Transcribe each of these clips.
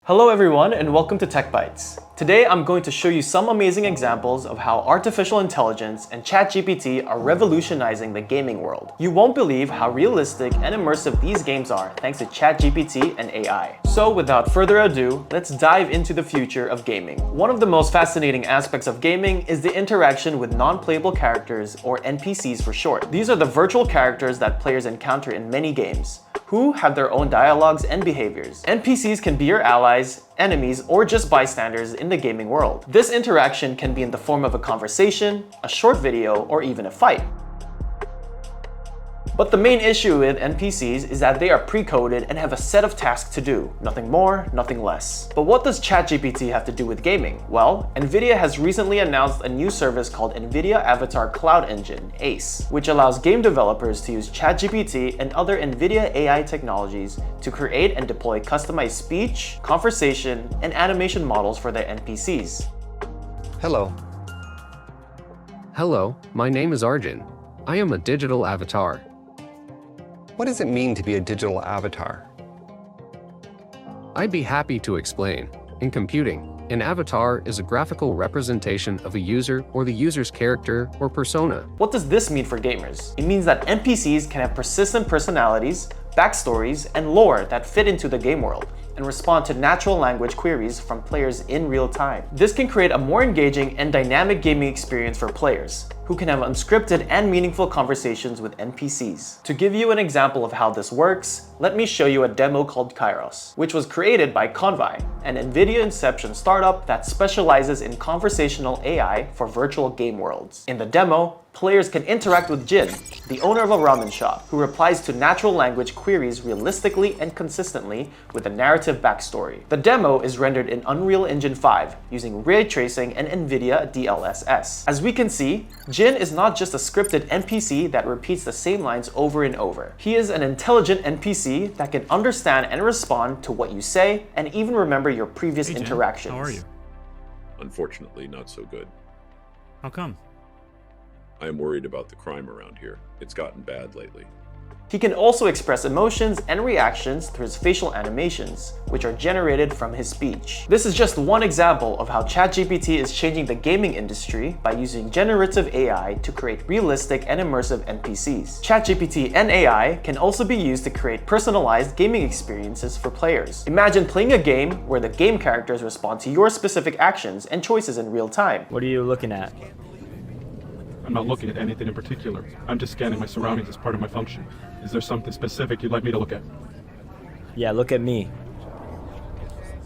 Hello everyone and welcome to TechBites. Today I'm going to show you some amazing examples of how artificial intelligence and ChatGPT are revolutionizing the gaming world. You won't believe how realistic and immersive these games are thanks to ChatGPT and AI. So without further ado, let's dive into the future of gaming. One of the most fascinating aspects of gaming is the interaction with non-playable characters, or NPCs for short. These are the virtual characters that players encounter in many games, who have their own dialogues and behaviors. NPCs can be your allies, enemies, or just bystanders in the gaming world. This interaction can be in the form of a conversation, a short video, or even a fight. But the main issue with NPCs is that they are pre-coded and have a set of tasks to do. Nothing more, nothing less. But what does ChatGPT have to do with gaming? Well, NVIDIA has recently announced a new service called NVIDIA Avatar Cloud Engine, ACE, which allows game developers to use ChatGPT and other NVIDIA AI technologies to create and deploy customized speech, conversation, and animation models for their NPCs. Hello. Hello, my name is Arjun. I am a digital avatar. What does it mean to be a digital avatar? I'd be happy to explain. In computing, an avatar is a graphical representation of a user or the user's character or persona. What does this mean for gamers? It means that NPCs can have persistent personalities, backstories, and lore that fit into the game world and respond to natural language queries from players in real time. This can create a more engaging and dynamic gaming experience for players, who can have unscripted and meaningful conversations with NPCs. To give you an example of how this works, let me show you a demo called Kairos, which was created by Convi, an NVIDIA Inception startup that specializes in conversational AI for virtual game worlds. In the demo, players can interact with Jin, the owner of a ramen shop, who replies to natural language queries realistically and consistently with a narrative backstory. The demo is rendered in Unreal Engine 5 using ray tracing and NVIDIA DLSS. As we can see, Jin is not just a scripted NPC that repeats the same lines over and over. He is an intelligent NPC that can understand and respond to what you say and even remember your previous interactions. How are you? Unfortunately, not so good. How come? I am worried about the crime around here. It's gotten bad lately. He can also express emotions and reactions through his facial animations, which are generated from his speech. This is just one example of how ChatGPT is changing the gaming industry by using generative AI to create realistic and immersive NPCs. ChatGPT and AI can also be used to create personalized gaming experiences for players. Imagine playing a game where the game characters respond to your specific actions and choices in real time. What are you looking at? I'm not looking at anything in particular. I'm just scanning my surroundings as part of my function. Is there something specific you'd like me to look at? Yeah, look at me.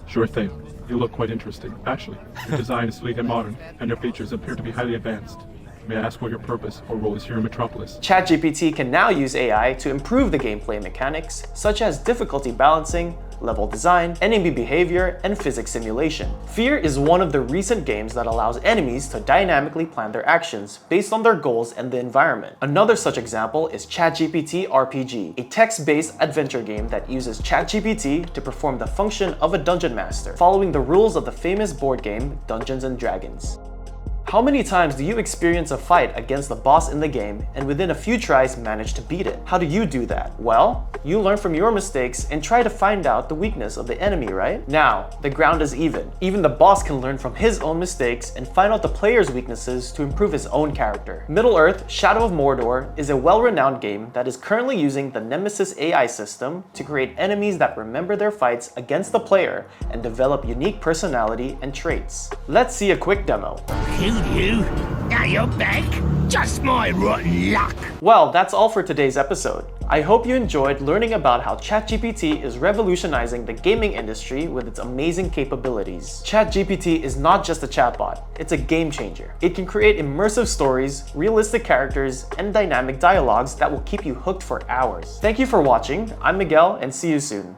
Sure thing. You look quite interesting. Actually, your design is sleek and modern, and your features appear to be highly advanced. May I ask what your purpose or role is here in Metropolis? ChatGPT can now use AI to improve the gameplay mechanics, such as difficulty balancing, level design, enemy behavior, and physics simulation. Fear is one of the recent games that allows enemies to dynamically plan their actions based on their goals and the environment. Another such example is ChatGPT RPG, a text-based adventure game that uses ChatGPT to perform the function of a dungeon master, following the rules of the famous board game Dungeons and Dragons. How many times do you experience a fight against the boss in the game and within a few tries manage to beat it? How do you do that? Well, you learn from your mistakes and try to find out the weakness of the enemy, right? Now, the ground is even. Even the boss can learn from his own mistakes and find out the player's weaknesses to improve his own character. Middle-earth: Shadow of Mordor is a well-renowned game that is currently using the Nemesis AI system to create enemies that remember their fights against the player and develop unique personality and traits. Let's see a quick demo. You? Now you're back? Just my rotten luck. Well, that's all for today's episode. I hope you enjoyed learning about how ChatGPT is revolutionizing the gaming industry with its amazing capabilities. ChatGPT is not just a chatbot, it's a game changer. It can create immersive stories, realistic characters, and dynamic dialogues that will keep you hooked for hours. Thank you for watching. I'm Miguel, and see you soon.